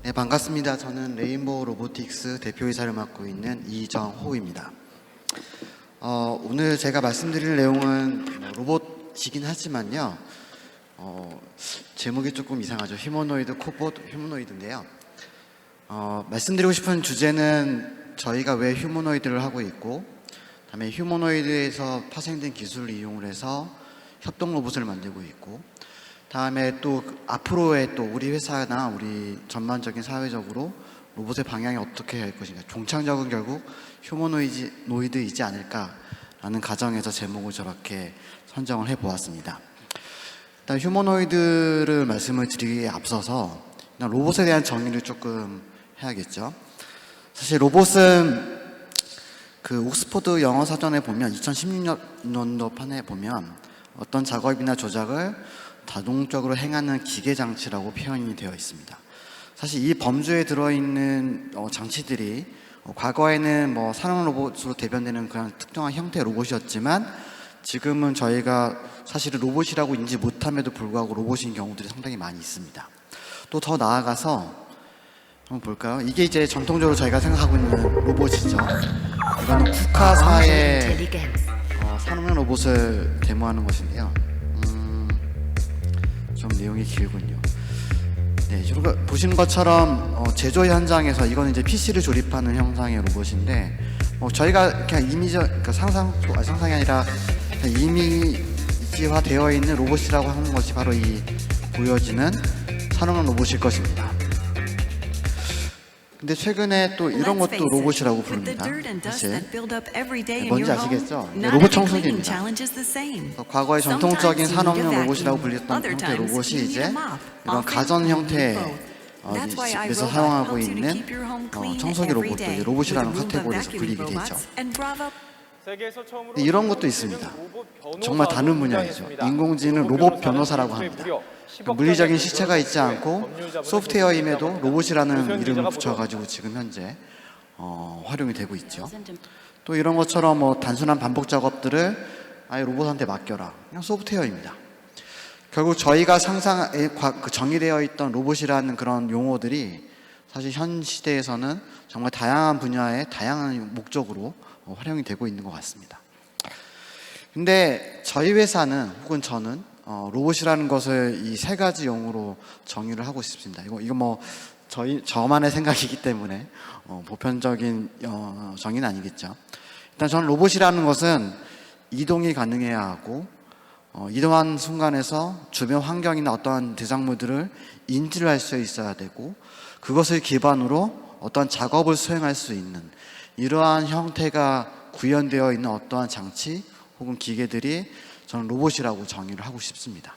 네, 반갑습니다. 저는 레인보우 로보틱스 대표이사를 맡고 있는 이정호입니다. 오늘 제가 말씀드릴 내용은 로봇이긴 하지만요. 제목이 조금 이상하죠. 휴머노이드 코봇 휴머노이드인데요. 말씀드리고 싶은 주제는 저희가 왜 휴머노이드를 하고 있고, 그다음에 휴머노이드에서 파생된 기술을 이용을 해서 협동 로봇을 만들고 있고, 다음에 또 앞으로의 또 우리 회사나 우리 전반적인 사회적으로 로봇의 방향이 어떻게 할 것인가, 종착역은 결국 휴머노이드이지 않을까라는 가정에서 제목을 저렇게 선정을 해보았습니다. 일단 휴머노이드를 말씀을 드리기에 앞서서 로봇에 대한 정의를 조금 해야겠죠. 사실 로봇은 그 옥스퍼드 영어 사전에 보면 2016년도 판에 보면 어떤 작업이나 조작을 자동적으로 행하는 기계 장치라고 표현이 되어 있습니다. 사실 이 범주에 들어있는 장치들이 과거에는 산업 로봇으로 대변되는 그런 특정한 형태의 로봇이었지만, 지금은 저희가 사실은 로봇이라고 인지 못함에도 불구하고 로봇인 경우들이 상당히 많이 있습니다. 또 더 나아가서 한번 볼까요? 이게 이제 전통적으로 저희가 생각하고 있는 로봇이죠. 이거는 국가사의 산업용 로봇을 데모하는 것인데요. 좀 내용이 길군요. 네, 보시는 것처럼 제조 현장에서 이거는 이제 PC를 조립하는 형상의 로봇인데, 저희가 그냥 그러니까 상상이 아니라 그냥 이미지화 되어 있는 로봇이라고 하는 것이 바로 이 보여지는 산업용 로봇일 것입니다. 근데 최근에 또 이런 것도 로봇이라고 부릅니다. 사실 뭔지 아시겠죠? 로봇 청소기입니다. 과거의 전통적인 산업용 로봇이라고 불렸던 형태의 로봇이 이제 이런 가전 형태의 집에서 사용하고 있는 청소기 로봇도 이제 로봇이라는 카테고리에서 불리게 되죠. 이런 것도 있습니다. 정말 다른 분야이죠. 인공지능 로봇 변호사라고 합니다. 물리적인 시체가 있지 않고 소프트웨어임에도 로봇이라는 이름을 붙여가지고 지금 현재 활용이 되고 있죠. 또 이런 것처럼 단순한 반복 작업들을 아예 로봇한테 맡겨라, 그냥 소프트웨어입니다. 결국 저희가 정의되어 있던 로봇이라는 그런 용어들이 사실 현 시대에서는 정말 다양한 분야의 다양한 목적으로 활용이 되고 있는 것 같습니다. 근데 저희 회사는, 혹은 저는 로봇이라는 것을 이 세 가지 용어로 정의를 하고 싶습니다. 이거 저만의 생각이기 때문에 보편적인 정의는 아니겠죠. 일단 저는 로봇이라는 것은 이동이 가능해야 하고, 이동한 순간에서 주변 환경이나 어떠한 대상물들을 인지를 할 수 있어야 되고, 그것을 기반으로 어떠한 작업을 수행할 수 있는 이러한 형태가 구현되어 있는 어떠한 장치 혹은 기계들이 저는 로봇이라고 정의를 하고 싶습니다.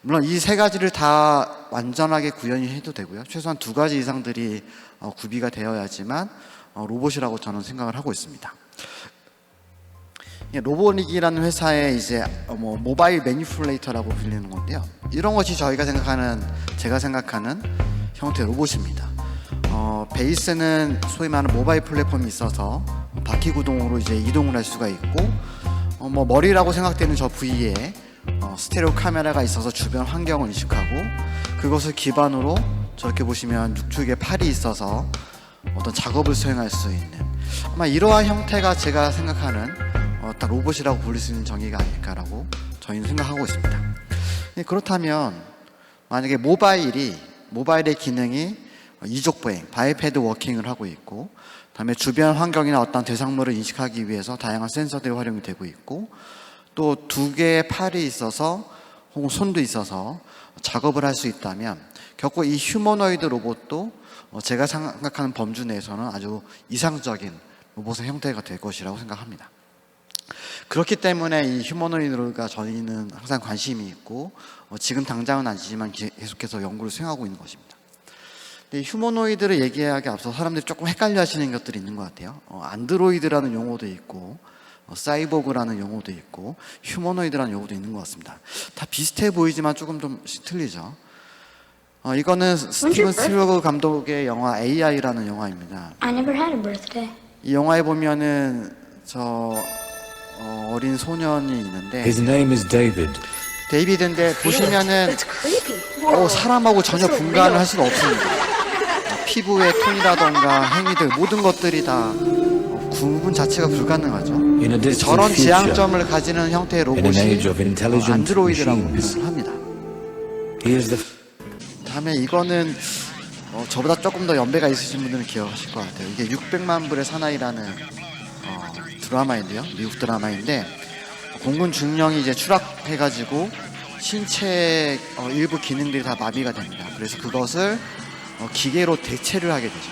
물론 이 세 가지를 다 완전하게 구현이 해도 되고요. 최소한 두 가지 이상들이 구비가 되어야지만 로봇이라고 저는 생각을 하고 있습니다. 로보닉이라는 회사의 이제 모바일 매니플레이터라고 불리는 건데요. 이런 것이 제가 생각하는 형태의 로봇입니다. 베이스는 소위 말하는 모바일 플랫폼이 있어서 바퀴 구동으로 이제 이동을 할 수가 있고, 머리라고 생각되는 저 부위에 스테레오 카메라가 있어서 주변 환경을 인식하고, 그것을 기반으로 저렇게 보시면 육축에 팔이 있어서 어떤 작업을 수행할 수 있는, 아마 이러한 형태가 제가 생각하는 딱 로봇이라고 부를 수 있는 정의가 아닐까라고 저희는 생각하고 있습니다. 그렇다면 만약에 모바일의 기능이 이족보행, 바이패드 워킹을 하고 있고, 그다음에 주변 환경이나 어떤 대상물을 인식하기 위해서 다양한 센서들이 활용이 되고 있고, 또 두 개의 팔이 있어서 혹은 손도 있어서 작업을 할 수 있다면, 결코 이 휴머노이드 로봇도 제가 생각하는 범주 내에서는 아주 이상적인 로봇의 형태가 될 것이라고 생각합니다. 그렇기 때문에 이 휴머노이드가 저희는 항상 관심이 있고, 지금 당장은 아니지만 계속해서 연구를 수행하고 있는 것입니다. 근데 휴머노이드를 얘기하기 앞서 사람들이 조금 헷갈려 하시는 것들이 있는 것 같아요. 안드로이드라는 용어도 있고, 사이보그라는 용어도 있고, 휴머노이드라는 용어도 있는 것 같습니다. 다 비슷해 보이지만 조금 좀 틀리죠. 이거는 스티븐 스필버그 감독의 영화 AI라는 영화입니다. I never had a birthday. 이 영화에 보면은 어린 소년이 있는데, His name is David. 데이비드인데 보시면은 It's creepy. 사람하고 전혀 분간을 할 수가 없습니다. 피부의 톤이라던가 행위들 모든 것들이 다 구분 자체가 불가능하죠. 저런 지향점을 가지는 형태의 로봇이 안드로이드라고 표현을 합니다. 다음에 이거는 저보다 조금 더 연배가 있으신 분들은 기억하실 것 같아요. 이게 600만 불의 사나이라는 드라마인데요. 미국 드라마인데 공군 중령이 이제 추락해가지고 신체 일부 기능들이 다 마비가 됩니다. 그래서 그것을 기계로 대체를 하게 되죠.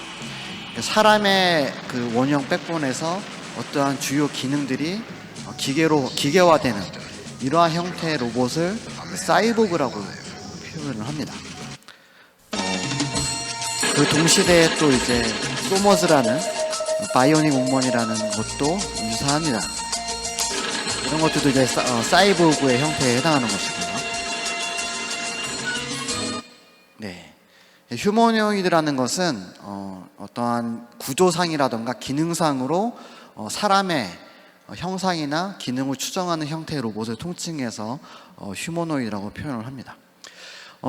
사람의 그 원형 백본에서 어떠한 주요 기능들이 기계화되는 이러한 형태의 로봇을 사이보그라고 표현을 합니다. 그 동시대에 또 이제 소머즈라는 바이오닉 우먼이라는 것도 유사합니다. 이런 것들도 이제 사이보그의 형태에 해당하는 것이고요. 네. 휴머노이드라는 것은 어떠한 구조상이라던가 기능상으로 사람의 형상이나 기능을 추정하는 형태의 로봇을 통칭해서 휴머노이드라고 표현을 합니다.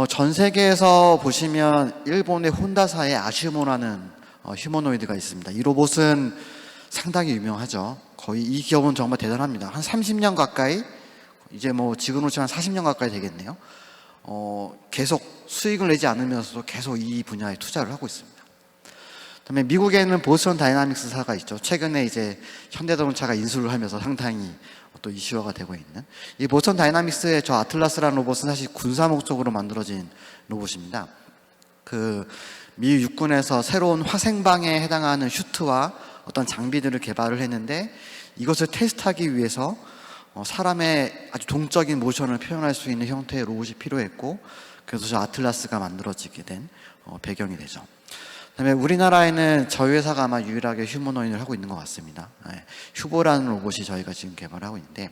전 세계에서 보시면 일본의 혼다사의 아시모라는 휴머노이드가 있습니다. 이 로봇은 상당히 유명하죠. 거의 이 기업은 정말 대단합니다. 한 30년 가까이, 이제 뭐 지금으로 치면 40년 가까이 되겠네요. 계속 수익을 내지 않으면서도 계속 이 분야에 투자를 하고 있습니다. 그다음에 미국에는 보스턴 다이나믹스사가 있죠. 최근에 이제 현대자동차가 인수를 하면서 상당히 또 이슈화가 되고 있는 이 보스턴 다이나믹스의 저 아틀라스라는 로봇은 사실 군사 목적으로 만들어진 로봇입니다. 그 미 육군에서 새로운 화생방에 해당하는 슈트와 어떤 장비들을 개발을 했는데 이것을 테스트하기 위해서 사람의 아주 동적인 모션을 표현할 수 있는 형태의 로봇이 필요했고 그래서 저 아틀라스가 만들어지게 된 배경이 되죠. 그다음에 우리나라에는 저희 회사가 아마 유일하게 휴머노이드를 하고 있는 것 같습니다. 휴보라는 로봇이 저희가 지금 개발하고 있는데,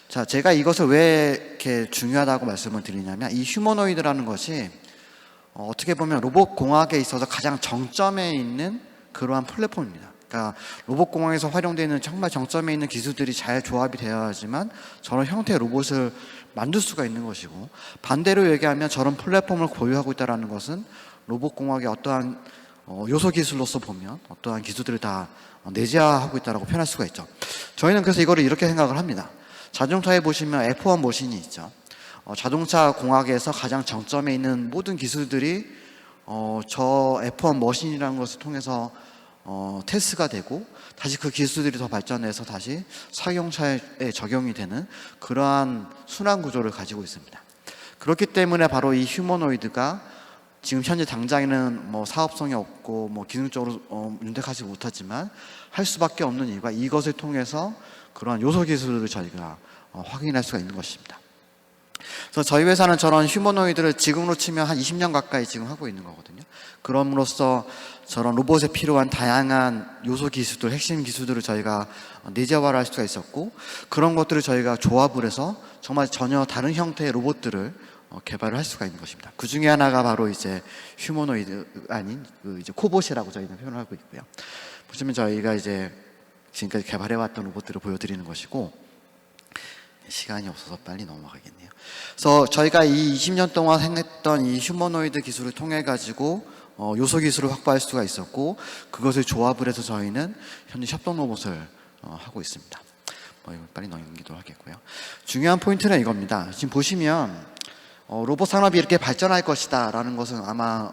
자, 제가 이것을 왜 이렇게 중요하다고 말씀을 드리냐면 이 휴머노이드라는 것이 어떻게 보면 로봇 공학에 있어서 가장 정점에 있는 그러한 플랫폼입니다. 그러니까 로봇 공학에서 활용되는 정말 정점에 있는 기술들이 잘 조합이 되어야지만 저런 형태의 로봇을 만들 수가 있는 것이고, 반대로 얘기하면 저런 플랫폼을 보유하고 있다는 것은 로봇 공학의 어떠한 요소 기술로서 보면 어떠한 기술들을 다 내재화하고 있다고 표현할 수가 있죠. 저희는 그래서 이거를 이렇게 생각을 합니다. 자동차에 보시면 F1 머신이 있죠. 자동차 공학에서 가장 정점에 있는 모든 기술들이 저 F1 머신이라는 것을 통해서 테스트가 되고 다시 그 기술들이 더 발전해서 다시 사용차에 적용이 되는 그러한 순환 구조를 가지고 있습니다. 그렇기 때문에 바로 이 휴머노이드가 지금 현재 당장에는 뭐 사업성이 없고 뭐 기능적으로 윤택하지 못하지만 할 수밖에 없는 이유가 이것을 통해서 그러한 요소 기술을 저희가 확인할 수가 있는 것입니다. 그래서 저희 회사는 저런 휴머노이드를 지금으로 치면 한 20년 가까이 지금 하고 있는 거거든요. 그럼으로써 저런 로봇에 필요한 다양한 요소 기술들, 핵심 기술들을 저희가 내재화를 할 수가 있었고, 그런 것들을 저희가 조합을 해서 정말 전혀 다른 형태의 로봇들을 개발을 할 수가 있는 것입니다. 그 중에 하나가 바로 이제 휴머노이드 아닌 그 이제 코봇이라고 저희는 표현을 하고 있고요. 보시면 저희가 이제 지금까지 개발해왔던 로봇들을 보여드리는 것이고, 시간이 없어서 빨리 넘어가겠네요. 그래서 저희가 이 20년 동안 행했던 이 휴머노이드 기술을 통해 가지고 요소 기술을 확보할 수가 있었고, 그것을 조합을 해서 저희는 현재 협동 로봇을 하고 있습니다. 이거 빨리 넘기도록 하겠고요. 중요한 포인트는 이겁니다. 지금 보시면 로봇 산업이 이렇게 발전할 것이다 라는 것은 아마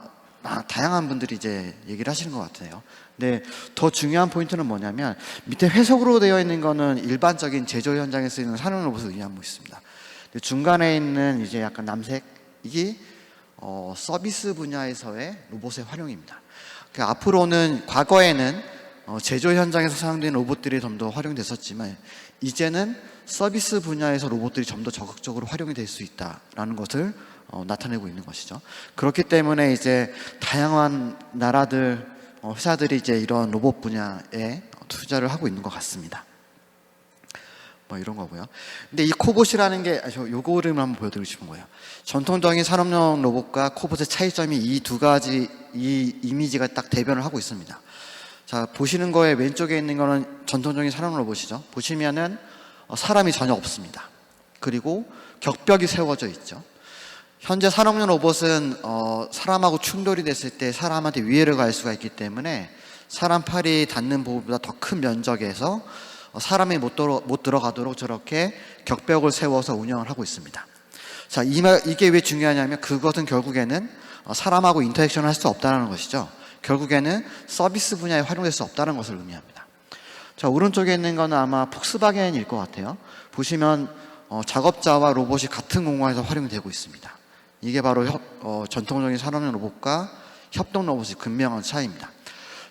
다양한 분들이 이제 얘기를 하시는 것 같아요. 근데 더 중요한 포인트는 뭐냐면 밑에 회색으로 되어 있는 거는 일반적인 제조 현장에 쓰이는 산업 로봇을 의미하고 있습니다. 근데 중간에 있는 이제 약간 남색 이게 서비스 분야에서의 로봇의 활용입니다. 그러니까 앞으로는 과거에는 제조 현장에서 사용되는 로봇들이 좀 더 활용됐었지만 이제는 서비스 분야에서 로봇들이 좀 더 적극적으로 활용이 될 수 있다라는 것을 나타내고 있는 것이죠. 그렇기 때문에 이제 다양한 나라들, 회사들이 이제 이런 로봇 분야에 투자를 하고 있는 것 같습니다. 이런 거고요. 근데 이 코봇이라는 게, 요거를 한번 보여드리고 싶은 거예요. 전통적인 산업용 로봇과 코봇의 차이점이 이 두 가지, 이 이미지가 딱 대변을 하고 있습니다. 자, 보시는 거에 왼쪽에 있는 거는 전통적인 산업 로봇이죠. 보시면은 사람이 전혀 없습니다. 그리고 격벽이 세워져 있죠. 현재 산업용 로봇은 사람하고 충돌이 됐을 때 사람한테 위해를 가할 수가 있기 때문에 사람 팔이 닿는 부분보다 더 큰 면적에서 사람이 못 들어가도록 저렇게 격벽을 세워서 운영을 하고 있습니다. 자, 이게 왜 중요하냐면 그것은 결국에는 사람하고 인터랙션을 할 수 없다는 것이죠. 결국에는 서비스 분야에 활용될 수 없다는 것을 의미합니다. 자, 오른쪽에 있는 거는 아마 폭스바겐일 것 같아요. 보시면 작업자와 로봇이 같은 공간에서 활용되고 있습니다. 이게 바로 전통적인 산업용 로봇과 협동 로봇의 극명한 차이입니다.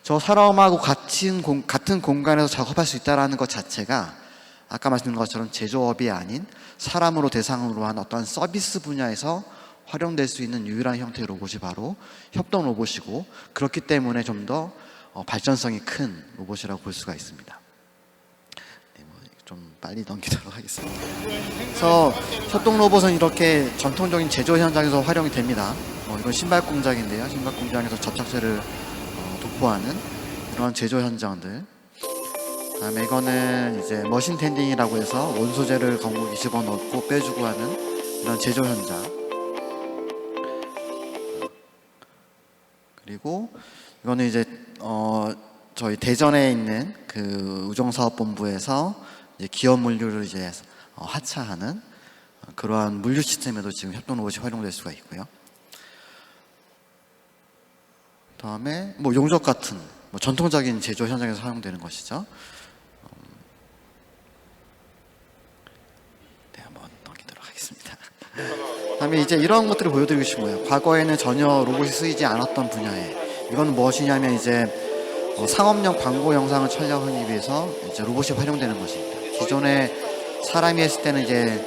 저 사람하고 같은 공간에서 작업할 수 있다는 것 자체가 아까 말씀드린 것처럼 제조업이 아닌 사람으로 대상으로 한 어떠한 서비스 분야에서 활용될 수 있는 유일한 형태의 로봇이 바로 협동 로봇이고, 그렇기 때문에 좀 더 발전성이 큰 로봇이라고 볼 수가 있습니다. 네, 좀 빨리 넘기도록 하겠습니다. 그래서 협동 로봇은 이렇게 전통적인 제조 현장에서 활용이 됩니다. 이건 신발 공장인데요. 신발 공장에서 접착제를 도포하는 이런 제조 현장들. 그다음에 이거는 이제 머신 텐딩이라고 해서 원소재를 건국이 집어넣고 빼주고 하는 이런 제조 현장. 그리고 이거는 이제 저희 대전에 있는 그 우정사업본부에서 이제 기업 물류를 이제 하차하는 그러한 물류 시스템에도 지금 협동 로봇이 활용될 수가 있고요. 다음에 용접 같은 전통적인 제조 현장에서 사용되는 것이죠. 네, 한번 넘기도록 하겠습니다. 다음에 이제 이런 것들을 보여드리고 싶어요. 과거에는 전혀 로봇이 쓰이지 않았던 분야에, 이건 무엇이냐면 이제 상업용 광고 영상을 촬영하기 위해서 이제 로봇이 활용되는 것입니다. 기존에 사람이 했을 때는 이제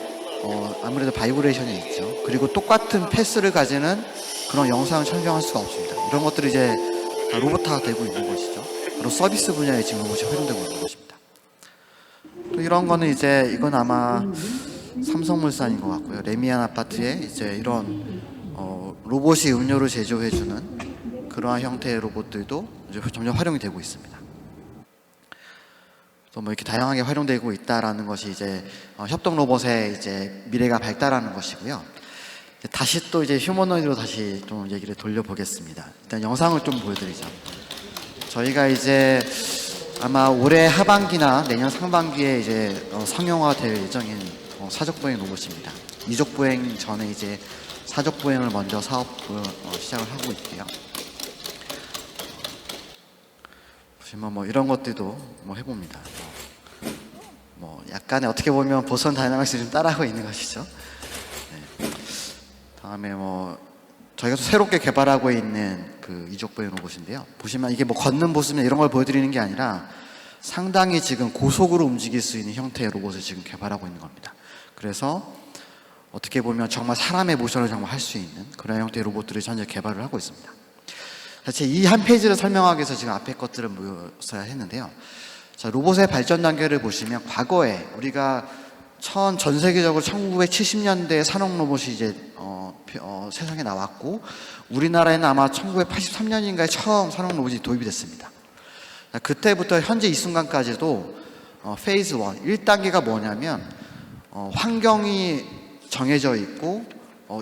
아무래도 바이브레이션이 있죠. 그리고 똑같은 패스를 가지는 그런 영상을 촬영할 수가 없습니다. 이런 것들이 이제 다 로봇화가 되고 있는 것이죠. 바로 서비스 분야에 지금 로봇이 활용되고 있는 것입니다. 또 이런 거는 이제 이건 아마 삼성물산인 것 같고요. 레미안 아파트에 이제 이런 로봇이 음료를 제조해주는 그러한 형태의 로봇들도 이제 점점 활용이 되고 있습니다. 또 이렇게 다양하게 활용되고 있다라는 것이 이제 협동 로봇의 이제 미래가 밝다라는 것이고요. 다시 또 이제 휴머노이드로 다시 좀 얘기를 돌려보겠습니다. 일단 영상을 좀 보여드리죠. 저희가 이제 아마 올해 하반기나 내년 상반기에 이제 상용화될 예정인 사족보행 로봇입니다. 이족보행 전에 이제 사족보행을 먼저 사업을 시작을 하고 있고요. 보시면 이런 것들도 해봅니다. 약간의 어떻게 보면 보선 다이나믹스를 좀 따라하고 있는 것이죠. 네. 다음에 저희가 새롭게 개발하고 있는 그 이족보행 로봇인데요. 보시면 이게 걷는 모습이나 이런 걸 보여드리는 게 아니라 상당히 지금 고속으로 움직일 수 있는 형태의 로봇을 지금 개발하고 있는 겁니다. 그래서 어떻게 보면 정말 사람의 모션을 정말 할 수 있는 그런 형태의 로봇들을 현재 개발을 하고 있습니다. 사실 이 한 페이지를 설명하기 위해서 지금 앞에 것들을 모였어야 했는데요. 자, 로봇의 발전 단계를 보시면 과거에 우리가 전 세계적으로 1970년대에 산업 로봇이 이제 세상에 나왔고, 우리나라에는 아마 1983년인가에 처음 산업 로봇이 도입이 됐습니다. 자, 그때부터 현재 이 순간까지도 페이즈 1, 1단계가 뭐냐면 환경이 정해져 있고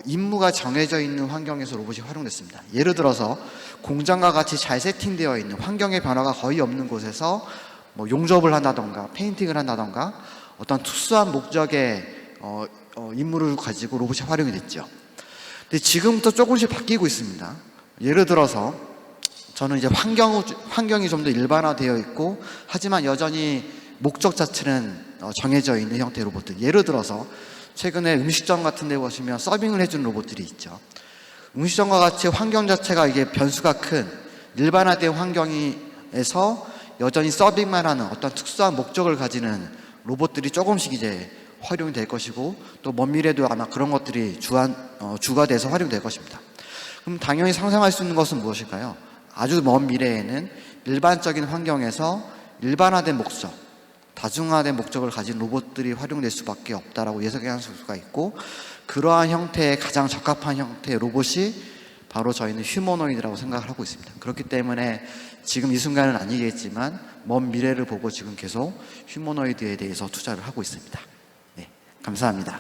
임무가 정해져 있는 환경에서 로봇이 활용됐습니다. 예를 들어서 공장과 같이 잘 세팅되어 있는 환경의 변화가 거의 없는 곳에서 용접을 한다던가 페인팅을 한다던가 어떤 특수한 목적의 임무를 가지고 로봇이 활용이 됐죠. 근데 지금부터 조금씩 바뀌고 있습니다. 예를 들어서 저는 이제 환경이 좀 더 일반화되어 있고, 하지만 여전히 목적 자체는 정해져 있는 형태의 로봇들. 예를 들어서 최근에 음식점 같은 데 보시면 서빙을 해주는 로봇들이 있죠. 음식점과 같이 환경 자체가 이게 변수가 큰 일반화된 환경에서 여전히 서빙만 하는 어떤 특수한 목적을 가지는 로봇들이 조금씩 이제 활용이 될 것이고, 또 먼 미래도 아마 그런 것들이 주가 돼서 활용될 것입니다. 그럼 당연히 상상할 수 있는 것은 무엇일까요? 아주 먼 미래에는 일반적인 환경에서 일반화된 목적, 다중화된 목적을 가진 로봇들이 활용될 수밖에 없다라고 예상할 수가 있고, 그러한 형태의 가장 적합한 형태의 로봇이 바로 저희는 휴머노이드라고 생각을 하고 있습니다. 그렇기 때문에 지금 이 순간은 아니겠지만 먼 미래를 보고 지금 계속 휴머노이드에 대해서 투자를 하고 있습니다. 네, 감사합니다.